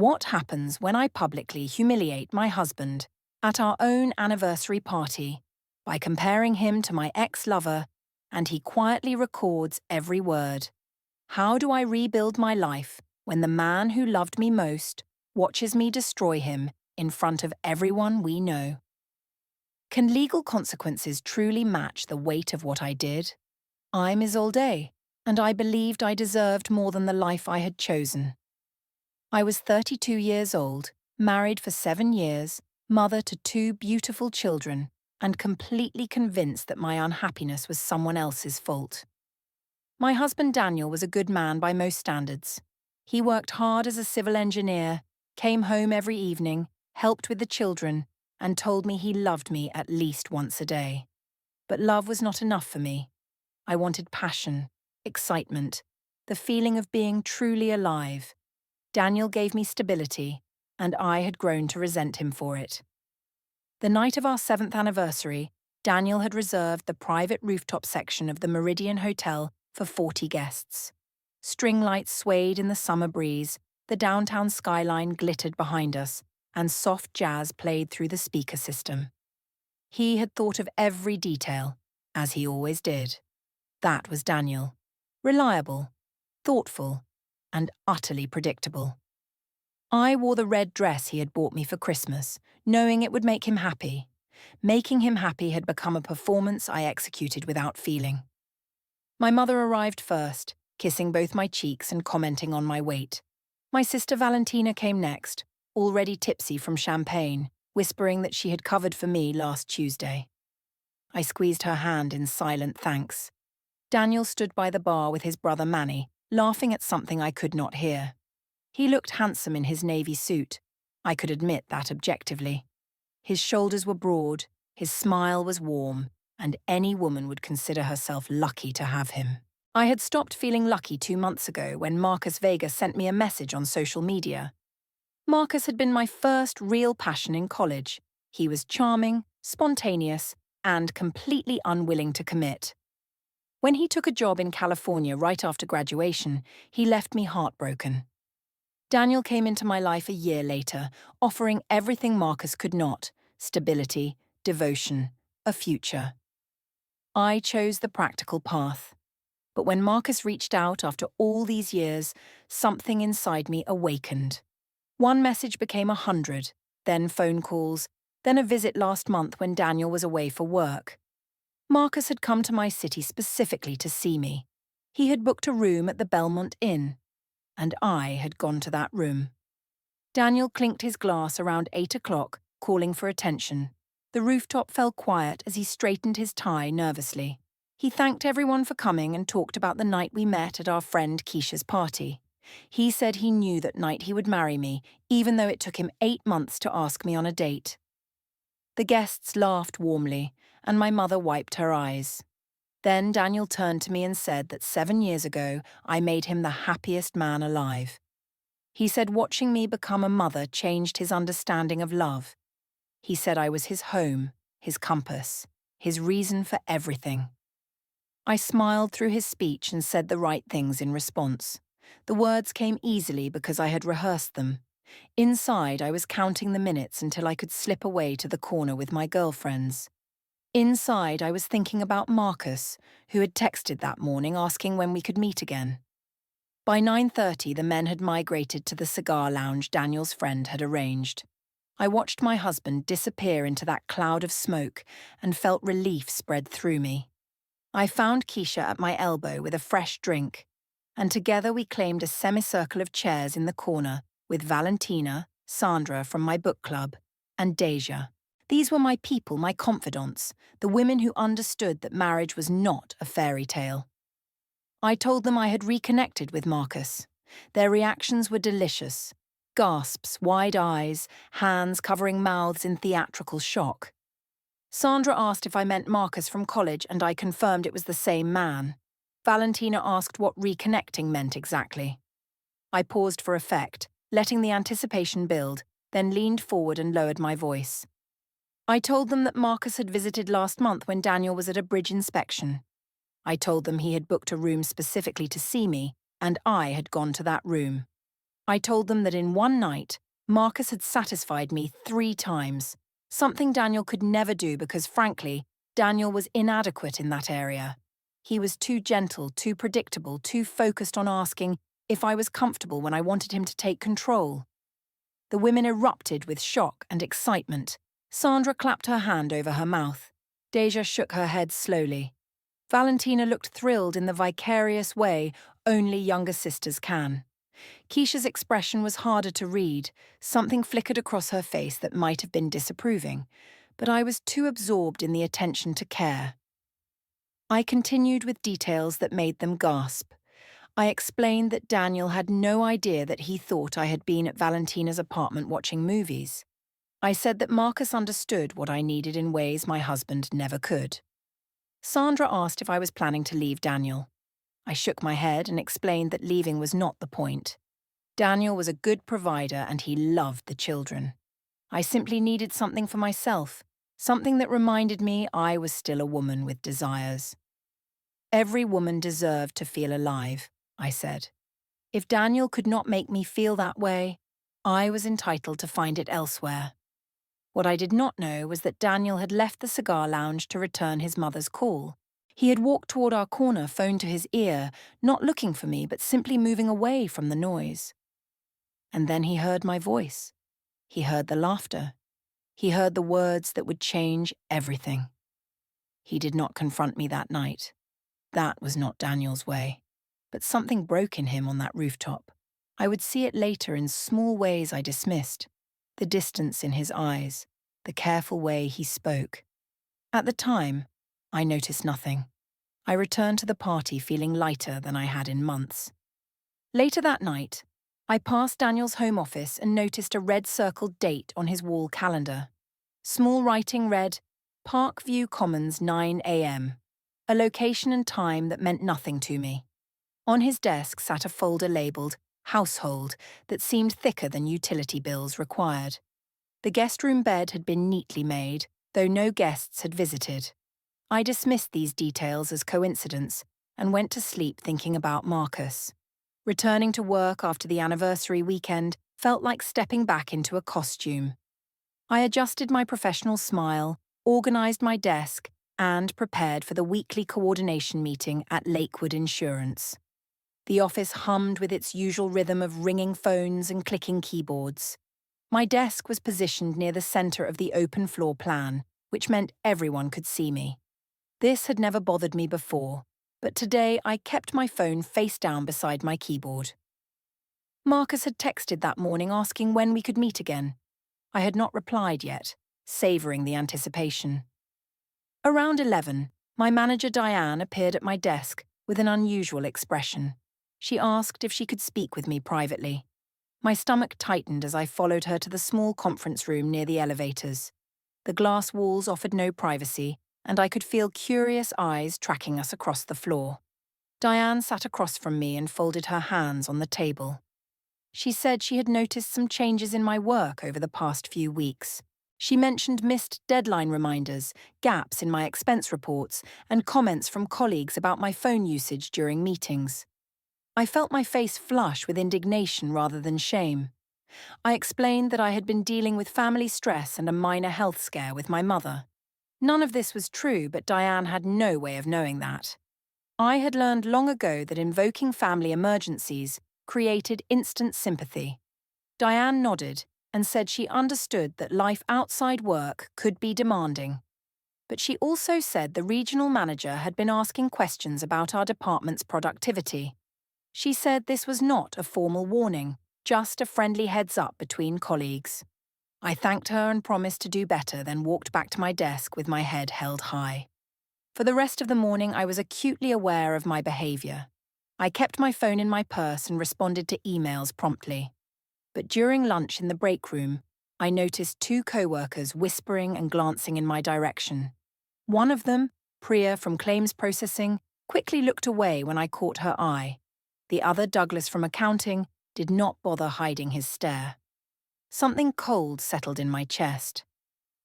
What happens when I publicly humiliate my husband at our own anniversary party by comparing him to my ex-lover and he quietly records every word? How do I rebuild my life when the man who loved me most watches me destroy him in front of everyone we know? Can legal consequences truly match the weight of what I did? I'm Isolde, and I believed I deserved more than the life I had chosen. I was 32 years old, married for 7 years, mother to 2 beautiful children, and completely convinced that my unhappiness was someone else's fault. My husband Daniel was a good man by most standards. He worked hard as a civil engineer, came home every evening, helped with the children, and told me he loved me at least once a day. But love was not enough for me. I wanted passion, excitement, the feeling of being truly alive. Daniel gave me stability, and I had grown to resent him for it. The night of our 7th anniversary, Daniel had reserved the private rooftop section of the Meridian Hotel for 40 guests. String lights swayed in the summer breeze, the downtown skyline glittered behind us, and soft jazz played through the speaker system. He had thought of every detail, as he always did. That was Daniel. Reliable, thoughtful, and utterly predictable. I wore the red dress he had bought me for Christmas, knowing it would make him happy. Making him happy had become a performance I executed without feeling. My mother arrived first, kissing both my cheeks and commenting on my weight. My sister Valentina came next, already tipsy from champagne, whispering that she had covered for me last Tuesday. I squeezed her hand in silent thanks. Daniel stood by the bar with his brother Manny, laughing at something I could not hear. He looked handsome in his navy suit. I could admit that objectively. His shoulders were broad, his smile was warm, and any woman would consider herself lucky to have him. I had stopped feeling lucky 2 months ago when Marcus Vega sent me a message on social media. Marcus had been my first real passion in college. He was charming, spontaneous, and completely unwilling to commit. When he took a job in California right after graduation, he left me heartbroken. Daniel came into my life a year later, offering everything Marcus could not: stability, devotion, a future. I chose the practical path. But when Marcus reached out after all these years, something inside me awakened. One message became 100, then phone calls, then a visit last month when Daniel was away for work. Marcus had come to my city specifically to see me. He had booked a room at the Belmont Inn, and I had gone to that room. Daniel clinked his glass around 8 o'clock, calling for attention. The rooftop fell quiet as he straightened his tie nervously. He thanked everyone for coming and talked about the night we met at our friend Keisha's party. He said he knew that night he would marry me, even though it took him 8 months to ask me on a date. The guests laughed warmly, and my mother wiped her eyes. Then Daniel turned to me and said that 7 years ago I made him the happiest man alive. He said watching me become a mother changed his understanding of love. He said I was his home, his compass, his reason for everything. I smiled through his speech and said the right things in response. The words came easily because I had rehearsed them. Inside, I was counting the minutes until I could slip away to the corner with my girlfriends. Inside, I was thinking about Marcus, who had texted that morning asking when we could meet again. By 9:30, the men had migrated to the cigar lounge Daniel's friend had arranged. I watched my husband disappear into that cloud of smoke and felt relief spread through me. I found Keisha at my elbow with a fresh drink, and together we claimed a semicircle of chairs in the corner with Valentina, Sandra from my book club, and Deja. These were my people, my confidants, the women who understood that marriage was not a fairy tale. I told them I had reconnected with Marcus. Their reactions were delicious. Gasps, wide eyes, hands covering mouths in theatrical shock. Sandra asked if I meant Marcus from college, and I confirmed it was the same man. Valentina asked what reconnecting meant exactly. I paused for effect, letting the anticipation build, then leaned forward and lowered my voice. I told them that Marcus had visited last month when Daniel was at a bridge inspection. I told them he had booked a room specifically to see me, and I had gone to that room. I told them that in one night, Marcus had satisfied me 3 times, something Daniel could never do because, frankly, Daniel was inadequate in that area. He was too gentle, too predictable, too focused on asking if I was comfortable when I wanted him to take control. The women erupted with shock and excitement. Sandra clapped her hand over her mouth. Deja shook her head slowly. Valentina looked thrilled in the vicarious way only younger sisters can. Keisha's expression was harder to read. Something flickered across her face that might have been disapproving, but I was too absorbed in the attention to care. I continued with details that made them gasp. I explained that Daniel had no idea that he thought I had been at Valentina's apartment watching movies. I said that Marcus understood what I needed in ways my husband never could. Sandra asked if I was planning to leave Daniel. I shook my head and explained that leaving was not the point. Daniel was a good provider and he loved the children. I simply needed something for myself, something that reminded me I was still a woman with desires. Every woman deserved to feel alive, I said. If Daniel could not make me feel that way, I was entitled to find it elsewhere. What I did not know was that Daniel had left the cigar lounge to return his mother's call. He had walked toward our corner, phone to his ear, not looking for me but simply moving away from the noise. And then he heard my voice. He heard the laughter. He heard the words that would change everything. He did not confront me that night. That was not Daniel's way. But something broke in him on that rooftop. I would see it later in small ways I dismissed. The distance in his eyes, the careful way he spoke. At the time, I noticed nothing. I returned to the party feeling lighter than I had in months. Later that night, I passed Daniel's home office and noticed a red-circled date on his wall calendar. Small writing read, Parkview Commons 9 a.m., a location and time that meant nothing to me. On his desk sat a folder labelled Household that seemed thicker than utility bills required. The guest room bed had been neatly made, though no guests had visited. I dismissed these details as coincidence and went to sleep thinking about Marcus. Returning to work after the anniversary weekend felt like stepping back into a costume. I adjusted my professional smile, organised my desk, and prepared for the weekly coordination meeting at Lakewood Insurance. The office hummed with its usual rhythm of ringing phones and clicking keyboards. My desk was positioned near the centre of the open floor plan, which meant everyone could see me. This had never bothered me before, but today I kept my phone face down beside my keyboard. Marcus had texted that morning asking when we could meet again. I had not replied yet, savouring the anticipation. Around 11, my manager Diane appeared at my desk with an unusual expression. She asked if she could speak with me privately. My stomach tightened as I followed her to the small conference room near the elevators. The glass walls offered no privacy, and I could feel curious eyes tracking us across the floor. Diane sat across from me and folded her hands on the table. She said she had noticed some changes in my work over the past few weeks. She mentioned missed deadline reminders, gaps in my expense reports, and comments from colleagues about my phone usage during meetings. I felt my face flush with indignation rather than shame. I explained that I had been dealing with family stress and a minor health scare with my mother. None of this was true, but Diane had no way of knowing that. I had learned long ago that invoking family emergencies created instant sympathy. Diane nodded and said she understood that life outside work could be demanding. But she also said the regional manager had been asking questions about our department's productivity. She said this was not a formal warning, just a friendly heads-up between colleagues. I thanked her and promised to do better, then walked back to my desk with my head held high. For the rest of the morning, I was acutely aware of my behaviour. I kept my phone in my purse and responded to emails promptly. But during lunch in the break room, I noticed 2 co-workers whispering and glancing in my direction. One of them, Priya from claims processing, quickly looked away when I caught her eye. The other, Douglas from accounting, did not bother hiding his stare. Something cold settled in my chest.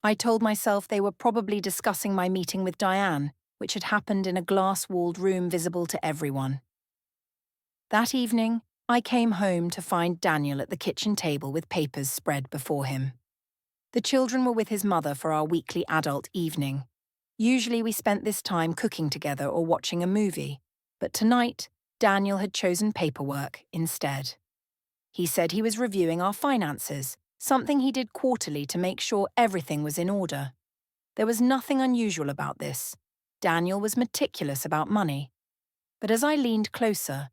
I told myself they were probably discussing my meeting with Diane, which had happened in a glass-walled room visible to everyone. That evening, I came home to find Daniel at the kitchen table with papers spread before him. The children were with his mother for our weekly adult evening. Usually we spent this time cooking together or watching a movie, but tonight, Daniel had chosen paperwork instead. He said he was reviewing our finances, something he did quarterly to make sure everything was in order. There was nothing unusual about this. Daniel was meticulous about money. But as I leaned closer,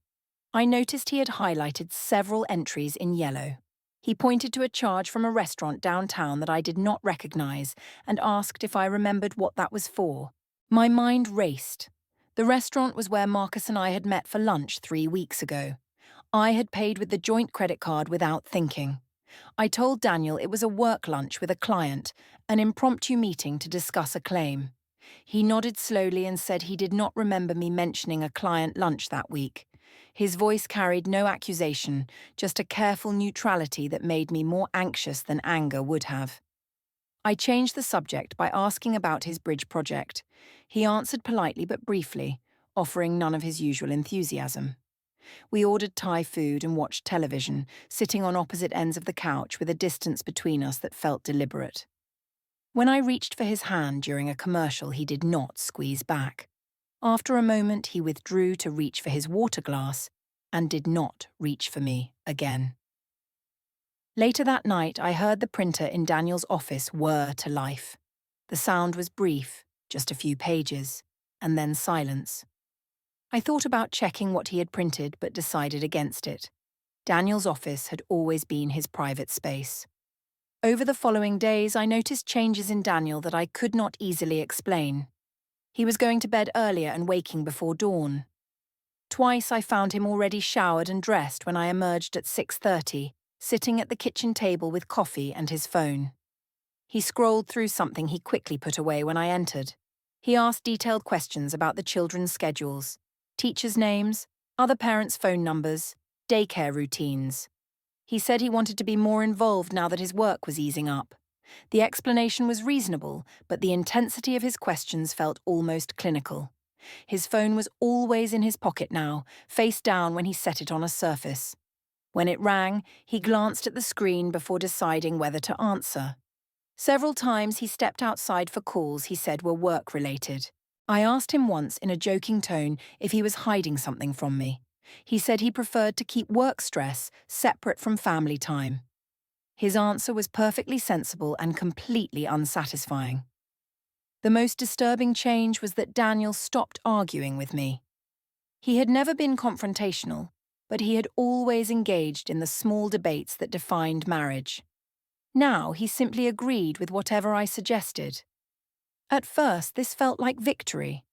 I noticed he had highlighted several entries in yellow. He pointed to a charge from a restaurant downtown that I did not recognize and asked if I remembered what that was for. My mind raced. The restaurant was where Marcus and I had met for lunch 3 weeks ago. I had paid with the joint credit card without thinking. I told Daniel it was a work lunch with a client, an impromptu meeting to discuss a claim. He nodded slowly and said he did not remember me mentioning a client lunch that week. His voice carried no accusation, just a careful neutrality that made me more anxious than anger would have. I changed the subject by asking about his bridge project. He answered politely but briefly, offering none of his usual enthusiasm. We ordered Thai food and watched television, sitting on opposite ends of the couch with a distance between us that felt deliberate. When I reached for his hand during a commercial, he did not squeeze back. After a moment, he withdrew to reach for his water glass and did not reach for me again. Later that night, I heard the printer in Daniel's office whir to life. The sound was brief, just a few pages, and then silence. I thought about checking what he had printed but decided against it. Daniel's office had always been his private space. Over the following days, I noticed changes in Daniel that I could not easily explain. He was going to bed earlier and waking before dawn. Twice I found him already showered and dressed when I emerged at 6:30, sitting at the kitchen table with coffee and his phone. He scrolled through something he quickly put away when I entered. He asked detailed questions about the children's schedules, teachers' names, other parents' phone numbers, daycare routines. He said he wanted to be more involved now that his work was easing up. The explanation was reasonable, but the intensity of his questions felt almost clinical. His phone was always in his pocket now, face down when he set it on a surface. When it rang, he glanced at the screen before deciding whether to answer. Several times he stepped outside for calls he said were work-related. I asked him once in a joking tone if he was hiding something from me. He said he preferred to keep work stress separate from family time. His answer was perfectly sensible and completely unsatisfying. The most disturbing change was that Daniel stopped arguing with me. He had never been confrontational, but he had always engaged in the small debates that defined marriage. Now he simply agreed with whatever I suggested. At first, this felt like victory,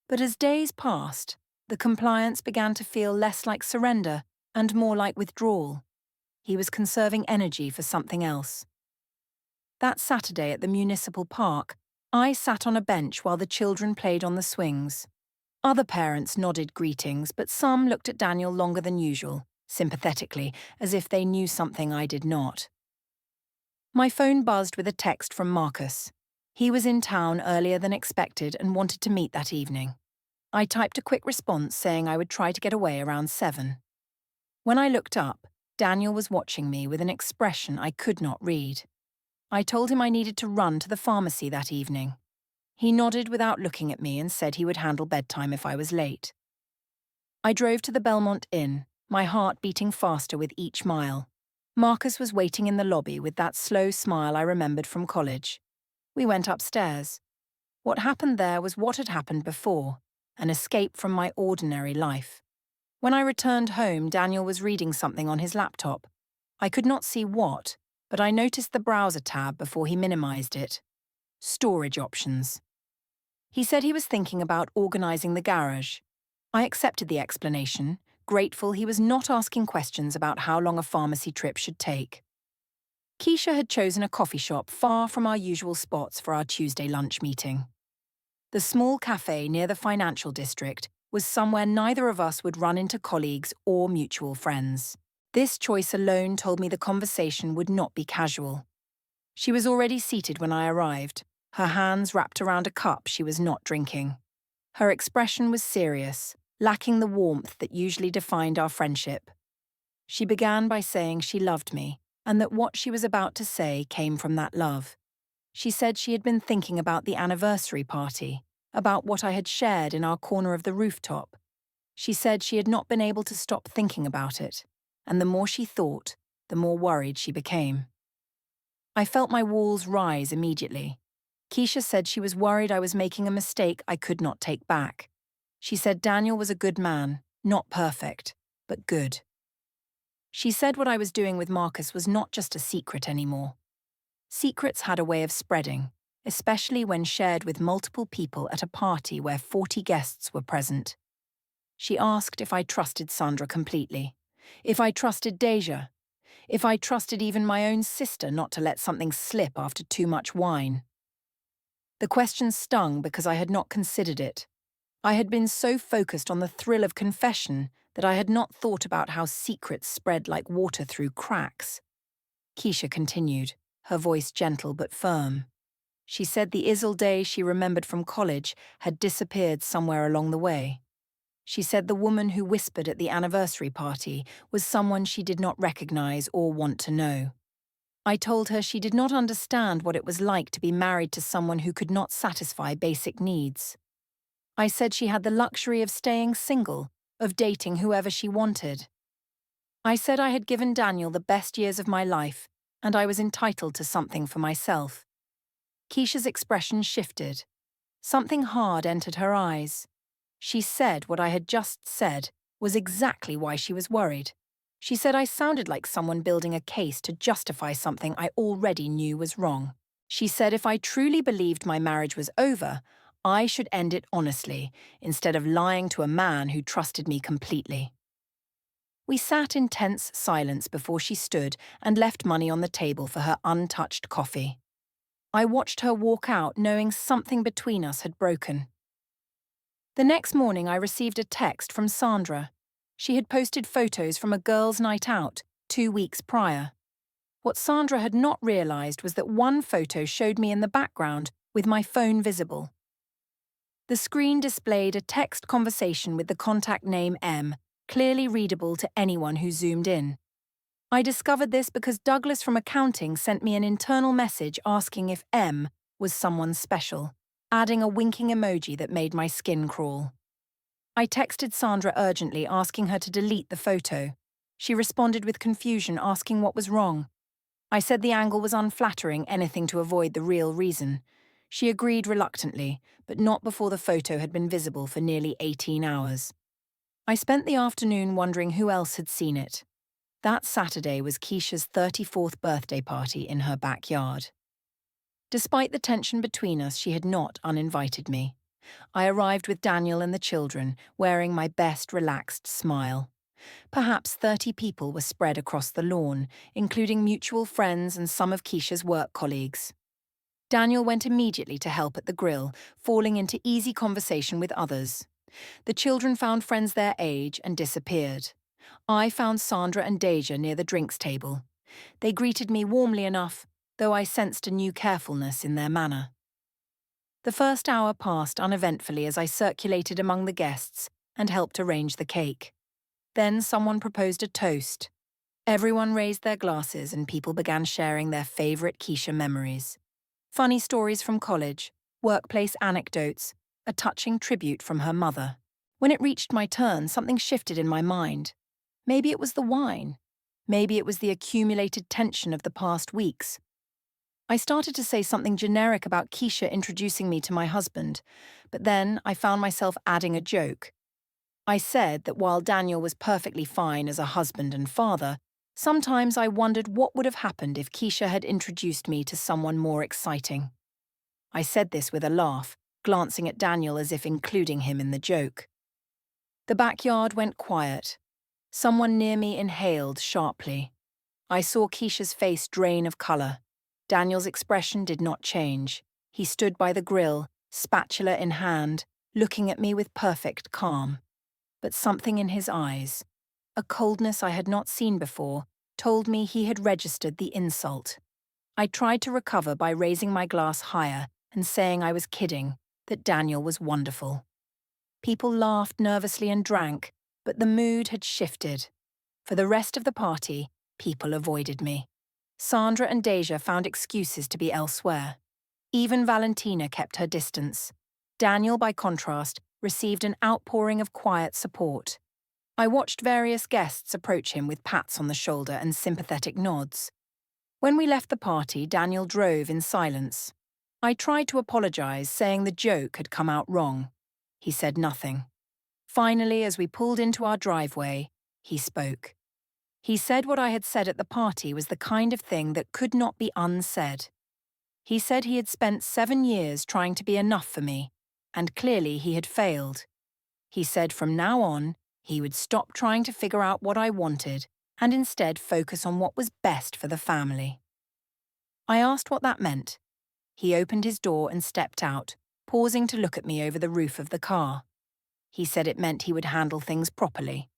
but as days passed, the compliance began to feel less like surrender and more like withdrawal. He was conserving energy for something else. That Saturday at the municipal park, I sat on a bench while the children played on the swings. Other parents nodded greetings, but some looked at Daniel longer than usual, sympathetically, as if they knew something I did not. My phone buzzed with a text from Marcus. He was in town earlier than expected and wanted to meet that evening. I typed a quick response saying I would try to get away around 7. When I looked up, Daniel was watching me with an expression I could not read. I told him I needed to run to the pharmacy that evening. He nodded without looking at me and said he would handle bedtime if I was late. I drove to the Belmont Inn, my heart beating faster with each mile. Marcus was waiting in the lobby with that slow smile I remembered from college. We went upstairs. What happened there was what had happened before, an escape from my ordinary life. When I returned home, Daniel was reading something on his laptop. I could not see what, but I noticed the browser tab before he minimized it. Storage options. He said he was thinking about organizing the garage. I accepted the explanation, grateful he was not asking questions about how long a pharmacy trip should take. Keisha had chosen a coffee shop far from our usual spots for our Tuesday lunch meeting. The small cafe near the financial district was somewhere neither of us would run into colleagues or mutual friends. This choice alone told me the conversation would not be casual. She was already seated when I arrived, her hands wrapped around a cup she was not drinking. Her expression was serious, lacking the warmth that usually defined our friendship. She began by saying she loved me, and that what she was about to say came from that love. She said she had been thinking about the anniversary party, about what I had shared in our corner of the rooftop. She said she had not been able to stop thinking about it, and the more she thought, the more worried she became. I felt my walls rise immediately. Keisha said she was worried I was making a mistake I could not take back. She said Daniel was a good man, not perfect, but good. She said what I was doing with Marcus was not just a secret anymore. Secrets had a way of spreading, especially when shared with multiple people at a party where 40 guests were present. She asked if I trusted Sandra completely, if I trusted Deja, if I trusted even my own sister not to let something slip after too much wine. The question stung because I had not considered it. I had been so focused on the thrill of confession that I had not thought about how secrets spread like water through cracks. Keisha continued, her voice gentle but firm. She said the Isil day she remembered from college had disappeared somewhere along the way. She said the woman who whispered at the anniversary party was someone she did not recognize or want to know. I told her she did not understand what it was like to be married to someone who could not satisfy basic needs. I said she had the luxury of staying single, of dating whoever she wanted. I said I had given Daniel the best years of my life, and I was entitled to something for myself. Keisha's expression shifted. Something hard entered her eyes. She said what I had just said was exactly why she was worried. She said I sounded like someone building a case to justify something I already knew was wrong. She said if I truly believed my marriage was over, I should end it honestly, instead of lying to a man who trusted me completely. We sat in tense silence before she stood and left money on the table for her untouched coffee. I watched her walk out knowing something between us had broken. The next morning I received a text from Sandra. She had posted photos from a girls' night out 2 weeks prior. What Sandra had not realized was that one photo showed me in the background with my phone visible. The screen displayed a text conversation with the contact name M, clearly readable to anyone who zoomed in. I discovered this because Douglas from accounting sent me an internal message asking if M was someone special, adding a winking emoji that made my skin crawl. I texted Sandra urgently asking her to delete the photo. She responded with confusion asking what was wrong. I said the angle was unflattering, anything to avoid the real reason. She agreed reluctantly, but not before the photo had been visible for nearly 18 hours. I spent the afternoon wondering who else had seen it. That Saturday was Keisha's 34th birthday party in her backyard. Despite the tension between us, she had not uninvited me. I arrived with Daniel and the children, wearing my best relaxed smile. Perhaps 30 people were spread across the lawn, including mutual friends and some of Keisha's work colleagues. Daniel went immediately to help at the grill, falling into easy conversation with others. The children found friends their age and disappeared. I found Sandra and Deja near the drinks table. They greeted me warmly enough, though I sensed a new carefulness in their manner. The first hour passed uneventfully as I circulated among the guests and helped arrange the cake. Then someone proposed a toast. Everyone raised their glasses and people began sharing their favorite Keisha memories. Funny stories from college, workplace anecdotes, a touching tribute from her mother. When it reached my turn, something shifted in my mind. Maybe it was the wine. Maybe it was the accumulated tension of the past weeks. I started to say something generic about Keisha introducing me to my husband, but then I found myself adding a joke. I said that while Daniel was perfectly fine as a husband and father, sometimes I wondered what would have happened if Keisha had introduced me to someone more exciting. I said this with a laugh, glancing at Daniel as if including him in the joke. The backyard went quiet. Someone near me inhaled sharply. I saw Keisha's face drain of colour. Daniel's expression did not change. He stood by the grill, spatula in hand, looking at me with perfect calm. But something in his eyes, a coldness I had not seen before, told me he had registered the insult. I tried to recover by raising my glass higher and saying I was kidding, that Daniel was wonderful. People laughed nervously and drank, but the mood had shifted. For the rest of the party, people avoided me. Sandra and Deja found excuses to be elsewhere. Even Valentina kept her distance. Daniel, by contrast, received an outpouring of quiet support. I watched various guests approach him with pats on the shoulder and sympathetic nods. When we left the party, Daniel drove in silence. I tried to apologize, saying the joke had come out wrong. He said nothing. Finally, as we pulled into our driveway, he spoke. He said what I had said at the party was the kind of thing that could not be unsaid. He said he had spent 7 years trying to be enough for me, and clearly he had failed. He said from now on, he would stop trying to figure out what I wanted and instead focus on what was best for the family. I asked what that meant. He opened his door and stepped out, pausing to look at me over the roof of the car. He said it meant he would handle things properly.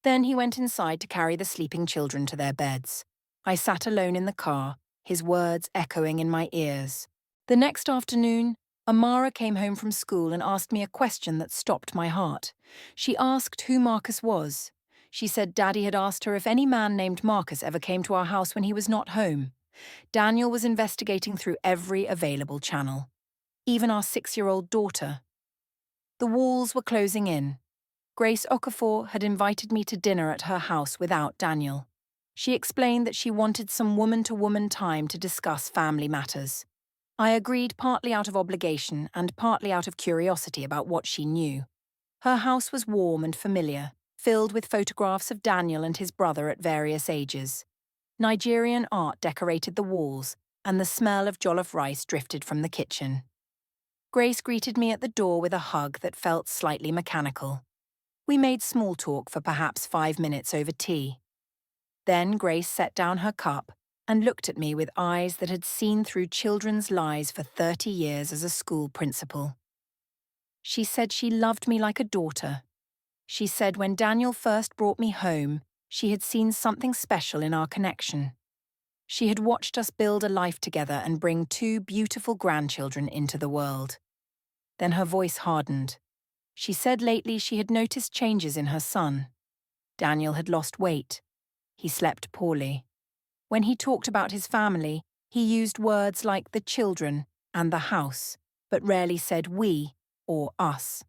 Then he went inside to carry the sleeping children to their beds. I sat alone in the car, his words echoing in my ears. The next afternoon, Amara came home from school and asked me a question that stopped my heart. She asked who Marcus was. She said Daddy had asked her if any man named Marcus ever came to our house when he was not home. Daniel was investigating through every available channel, even our 6-year-old daughter. The walls were closing in. Grace Okafor had invited me to dinner at her house without Daniel. She explained that she wanted some woman-to-woman time to discuss family matters. I agreed, partly out of obligation and partly out of curiosity about what she knew. Her house was warm and familiar, filled with photographs of Daniel and his brother at various ages. Nigerian art decorated the walls, and the smell of jollof rice drifted from the kitchen. Grace greeted me at the door with a hug that felt slightly mechanical. We made small talk for perhaps 5 minutes over tea. Then Grace set down her cup and looked at me with eyes that had seen through children's lives for 30 years as a school principal. She said she loved me like a daughter. She said when Daniel first brought me home, she had seen something special in our connection. She had watched us build a life together and bring 2 beautiful grandchildren into the world. Then her voice hardened. She said lately she had noticed changes in her son. Daniel had lost weight. He slept poorly. When he talked about his family, he used words like the children and the house, but rarely said we or us.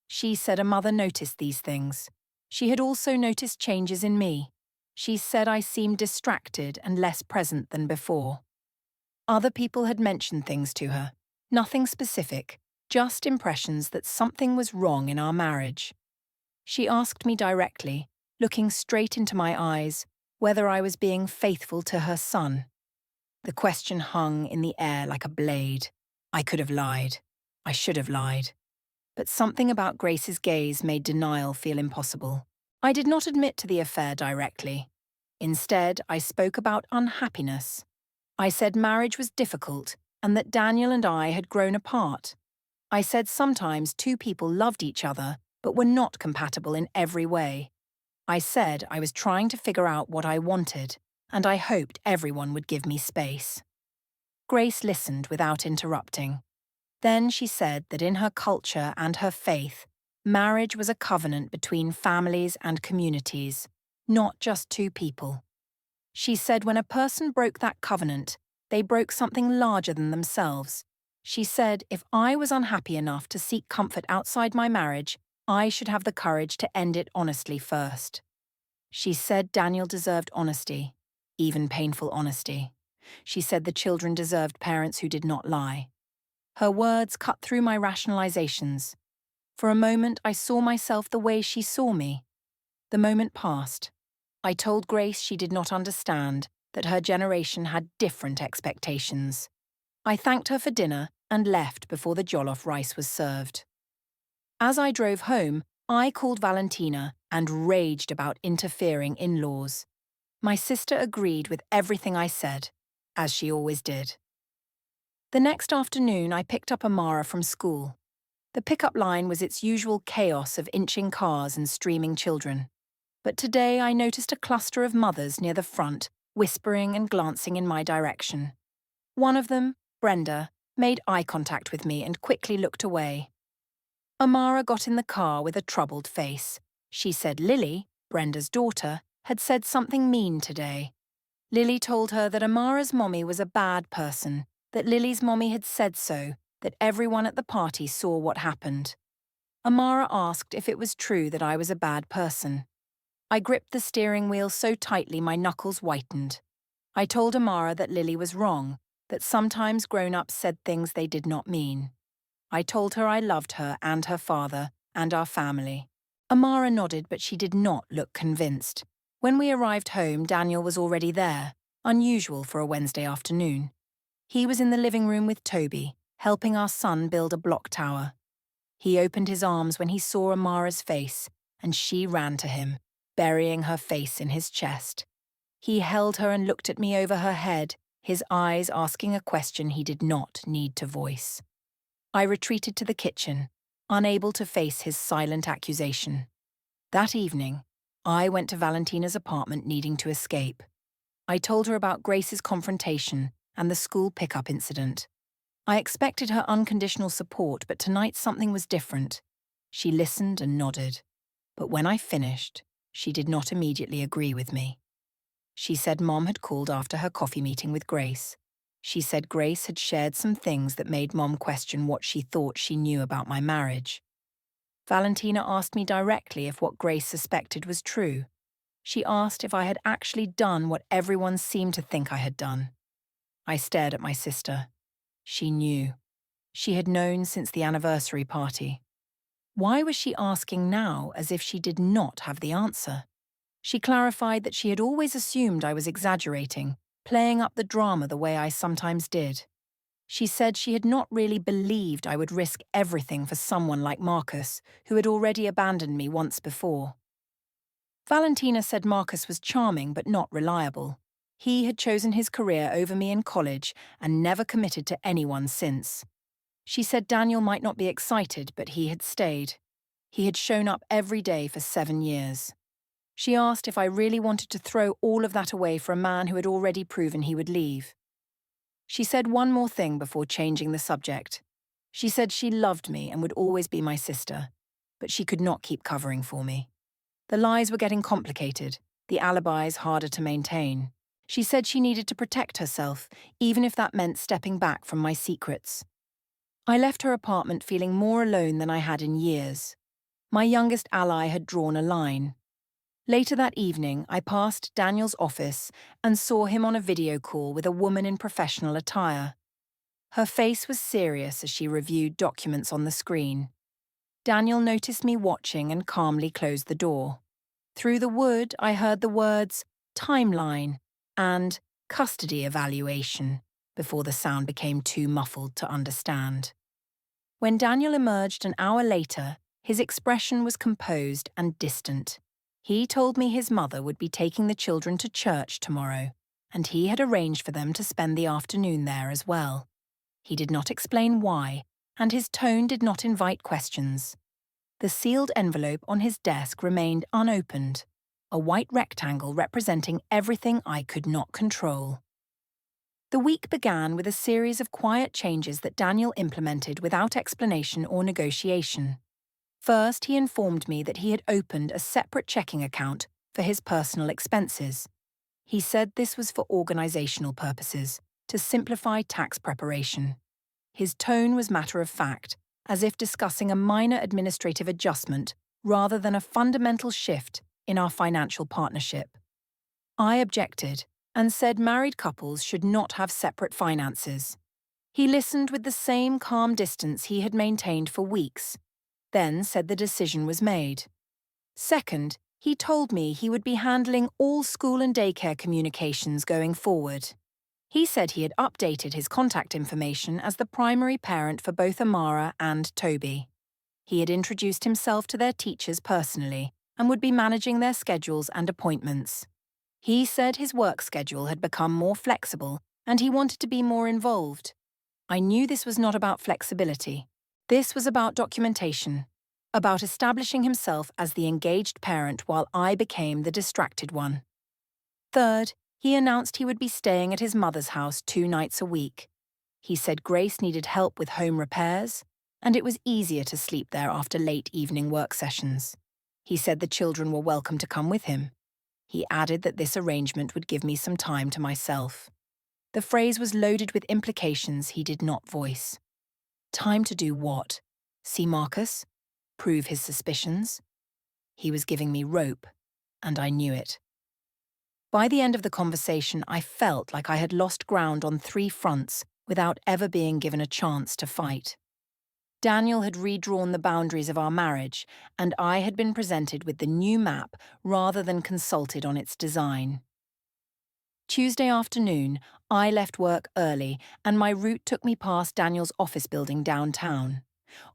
She said a mother noticed these things. She had also noticed changes in me. She said I seemed distracted and less present than before. Other people had mentioned things to her, nothing specific, just impressions that something was wrong in our marriage. She asked me directly, looking straight into my eyes, whether I was being faithful to her son. The question hung in the air like a blade. I could have lied. I should have lied. But something about Grace's gaze made denial feel impossible. I did not admit to the affair directly. Instead, I spoke about unhappiness. I said marriage was difficult and that Daniel and I had grown apart. I said sometimes 2 people loved each other but were not compatible in every way. I said I was trying to figure out what I wanted, and I hoped everyone would give me space. Grace listened without interrupting. Then she said that in her culture and her faith, marriage was a covenant between families and communities, not just 2 people. She said when a person broke that covenant, they broke something larger than themselves. She said if I was unhappy enough to seek comfort outside my marriage, I should have the courage to end it honestly first. She said Daniel deserved honesty, even painful honesty. She said the children deserved parents who did not lie. Her words cut through my rationalizations. For a moment, I saw myself the way she saw me. The moment passed. I told Grace she did not understand, that her generation had different expectations. I thanked her for dinner and left before the jollof rice was served. As I drove home, I called Valentina and raged about interfering in-laws. My sister agreed with everything I said, as she always did. The next afternoon, I picked up Amara from school. The pickup line was its usual chaos of inching cars and streaming children. But today I noticed a cluster of mothers near the front, whispering and glancing in my direction. One of them, Brenda, made eye contact with me and quickly looked away. Amara got in the car with a troubled face. She said Lily, Brenda's daughter, had said something mean today. Lily told her that Amara's mommy was a bad person, that Lily's mommy had said so, that everyone at the party saw what happened. Amara asked if it was true that I was a bad person. I gripped the steering wheel so tightly my knuckles whitened. I told Amara that Lily was wrong, that sometimes grown-ups said things they did not mean. I told her I loved her and her father and our family. Amara nodded, but she did not look convinced. When we arrived home, Daniel was already there, unusual for a Wednesday afternoon. He was in the living room with Toby, helping our son build a block tower. He opened his arms when he saw Amara's face, and she ran to him, burying her face in his chest. He held her and looked at me over her head, his eyes asking a question he did not need to voice. I retreated to the kitchen, unable to face his silent accusation. That evening, I went to Valentina's apartment needing to escape. I told her about Grace's confrontation and the school pickup incident. I expected her unconditional support, but tonight something was different. She listened and nodded. But when I finished, she did not immediately agree with me. She said Mom had called after her coffee meeting with Grace. She said Grace had shared some things that made Mom question what she thought she knew about my marriage. Valentina asked me directly if what Grace suspected was true. She asked if I had actually done what everyone seemed to think I had done. I stared at my sister. She knew. She had known since the anniversary party. Why was she asking now as if she did not have the answer? She clarified that she had always assumed I was exaggerating, playing up the drama the way I sometimes did. She said she had not really believed I would risk everything for someone like Marcus, who had already abandoned me once before. Valentina said Marcus was charming but not reliable. He had chosen his career over me in college and never committed to anyone since. She said Daniel might not be excited, but he had stayed. He had shown up every day for 7 years. She asked if I really wanted to throw all of that away for a man who had already proven he would leave. She said one more thing before changing the subject. She said she loved me and would always be my sister, but she could not keep covering for me. The lies were getting complicated, the alibis harder to maintain. She said she needed to protect herself, even if that meant stepping back from my secrets. I left her apartment feeling more alone than I had in years. My youngest ally had drawn a line. Later that evening, I passed Daniel's office and saw him on a video call with a woman in professional attire. Her face was serious as she reviewed documents on the screen. Daniel noticed me watching and calmly closed the door. Through the wood, I heard the words timeline and custody evaluation before the sound became too muffled to understand. When Daniel emerged an hour later, his expression was composed and distant. He told me his mother would be taking the children to church tomorrow, and he had arranged for them to spend the afternoon there as well. He did not explain why, and his tone did not invite questions. The sealed envelope on his desk remained unopened, a white rectangle representing everything I could not control. The week began with a series of quiet changes that Daniel implemented without explanation or negotiation. First, he informed me that he had opened a separate checking account for his personal expenses. He said this was for organizational purposes, to simplify tax preparation. His tone was matter-of-fact, as if discussing a minor administrative adjustment rather than a fundamental shift in our financial partnership. I objected and said married couples should not have separate finances. He listened with the same calm distance he had maintained for weeks, then said the decision was made. Second, he told me he would be handling all school and daycare communications going forward. He said he had updated his contact information as the primary parent for both Amara and Toby. He had introduced himself to their teachers personally and would be managing their schedules and appointments. He said his work schedule had become more flexible and he wanted to be more involved. I knew this was not about flexibility. This was about documentation, about establishing himself as the engaged parent while I became the distracted one. Third, he announced he would be staying at his mother's house 2 nights a week. He said Grace needed help with home repairs, and it was easier to sleep there after late evening work sessions. He said the children were welcome to come with him. He added that this arrangement would give me some time to myself. The phrase was loaded with implications he did not voice. Time to do what? See Marcus? Prove his suspicions? He was giving me rope, and I knew it. By the end of the conversation, I felt like I had lost ground on 3 fronts without ever being given a chance to fight. Daniel had redrawn the boundaries of our marriage, and I had been presented with the new map rather than consulted on its design. Tuesday afternoon, I left work early, and my route took me past Daniel's office building downtown.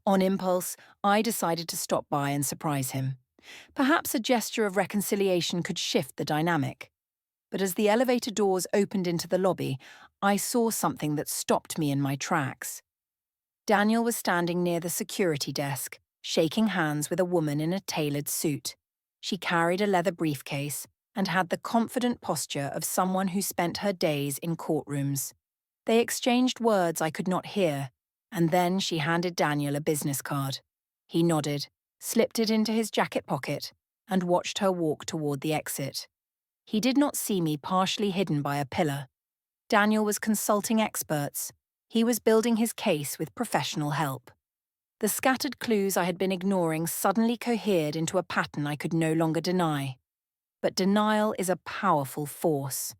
On impulse, I decided to stop by and surprise him. Perhaps a gesture of reconciliation could shift the dynamic. But as the elevator doors opened into the lobby, I saw something that stopped me in my tracks. Daniel was standing near the security desk, shaking hands with a woman in a tailored suit. She carried a leather briefcase and had the confident posture of someone who spent her days in courtrooms. They exchanged words I could not hear, and then she handed Daniel a business card. He nodded, slipped it into his jacket pocket, and watched her walk toward the exit. He did not see me partially hidden by a pillar. Daniel was consulting experts. He was building his case with professional help. The scattered clues I had been ignoring suddenly cohered into a pattern I could no longer deny. But denial is a powerful force.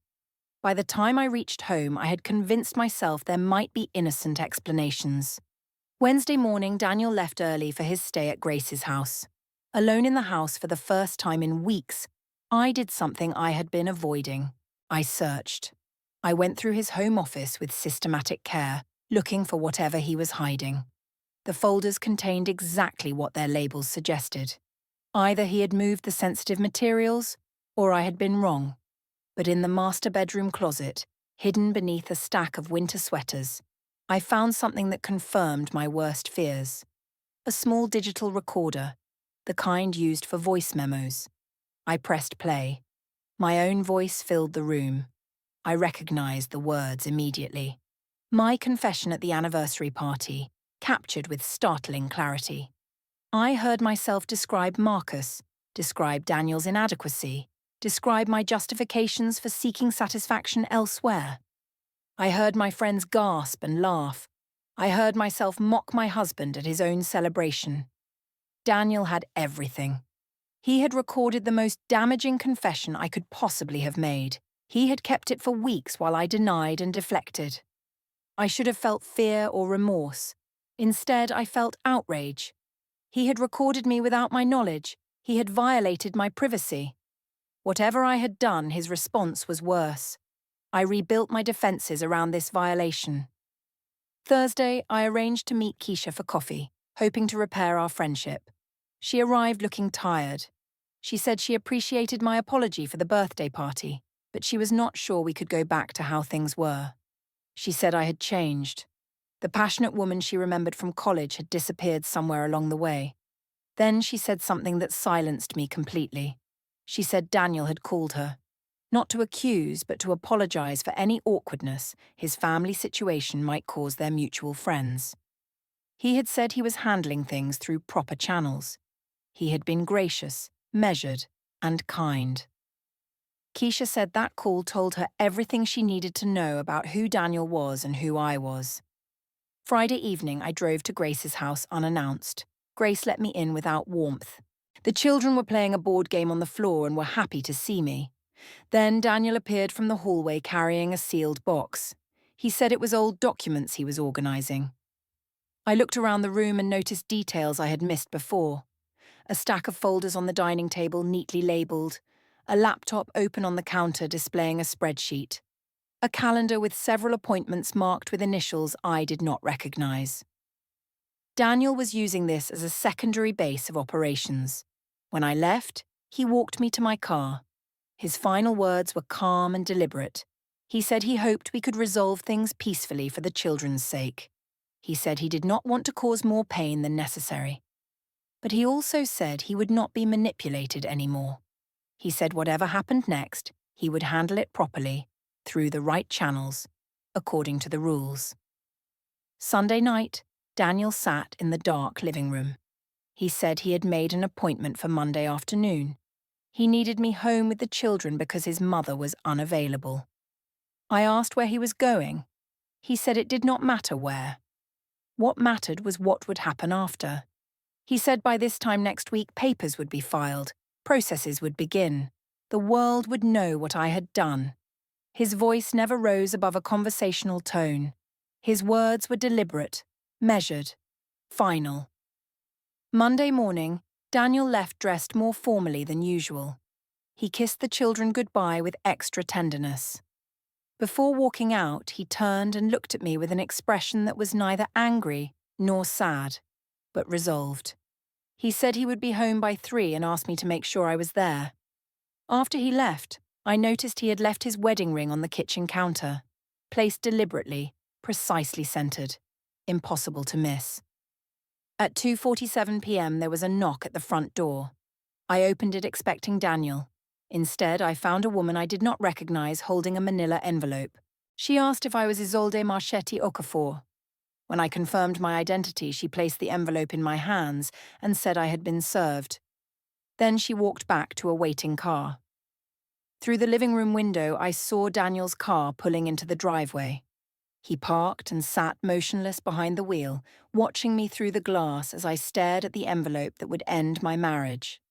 By the time I reached home, I had convinced myself there might be innocent explanations. Wednesday morning, Daniel left early for his stay at Grace's house. Alone in the house for the first time in weeks, I did something I had been avoiding. I searched. I went through his home office with systematic care, looking for whatever he was hiding. The folders contained exactly what their labels suggested. Either he had moved the sensitive materials, or I had been wrong. But in the master bedroom closet, hidden beneath a stack of winter sweaters, I found something that confirmed my worst fears. A small digital recorder, the kind used for voice memos. I pressed play. My own voice filled the room. I recognized the words immediately. My confession at the anniversary party, captured with startling clarity. I heard myself describe Marcus, describe Daniel's inadequacy, describe my justifications for seeking satisfaction elsewhere. I heard my friends gasp and laugh. I heard myself mock my husband at his own celebration. Daniel had everything. He had recorded the most damaging confession I could possibly have made. He had kept it for weeks while I denied and deflected. I should have felt fear or remorse. Instead, I felt outrage. He had recorded me without my knowledge. He had violated my privacy. Whatever I had done, his response was worse. I rebuilt my defenses around this violation. Thursday, I arranged to meet Keisha for coffee, hoping to repair our friendship. She arrived looking tired. She said she appreciated my apology for the birthday party, but she was not sure we could go back to how things were. She said I had changed. The passionate woman she remembered from college had disappeared somewhere along the way. Then she said something that silenced me completely. She said Daniel had called her. Not to accuse, but to apologize for any awkwardness his family situation might cause their mutual friends. He had said he was handling things through proper channels. He had been gracious, measured, and kind. Keisha said that call told her everything she needed to know about who Daniel was and who I was. Friday evening, I drove to Grace's house unannounced. Grace let me in without warmth. The children were playing a board game on the floor and were happy to see me. Then Daniel appeared from the hallway carrying a sealed box. He said it was old documents he was organizing. I looked around the room and noticed details I had missed before. A stack of folders on the dining table neatly labelled, a laptop open on the counter displaying a spreadsheet, a calendar with several appointments marked with initials I did not recognize. Daniel was using this as a secondary base of operations. When I left, he walked me to my car. His final words were calm and deliberate. He said he hoped we could resolve things peacefully for the children's sake. He said he did not want to cause more pain than necessary. But he also said he would not be manipulated anymore. He said whatever happened next, he would handle it properly, through the right channels, according to the rules. Sunday night, Daniel sat in the dark living room. He said he had made an appointment for Monday afternoon. He needed me home with the children because his mother was unavailable. I asked where he was going. He said it did not matter where. What mattered was what would happen after. He said by this time next week papers would be filed, processes would begin. The world would know what I had done. His voice never rose above a conversational tone. His words were deliberate, measured, final. Monday morning, Daniel left dressed more formally than usual. He kissed the children goodbye with extra tenderness. Before walking out, he turned and looked at me with an expression that was neither angry nor sad, but resolved. He said he would be home by 3 and asked me to make sure I was there. After he left, I noticed he had left his wedding ring on the kitchen counter, placed deliberately, precisely centered, impossible to miss. At 2:47 p.m. there was a knock at the front door. I opened it expecting Daniel. Instead, I found a woman I did not recognize holding a manila envelope. She asked if I was Isolde Marchetti Okafor. When I confirmed my identity, she placed the envelope in my hands and said I had been served. Then she walked back to a waiting car. Through the living room window, I saw Daniel's car pulling into the driveway. He parked and sat motionless behind the wheel, watching me through the glass as I stared at the envelope that would end my marriage.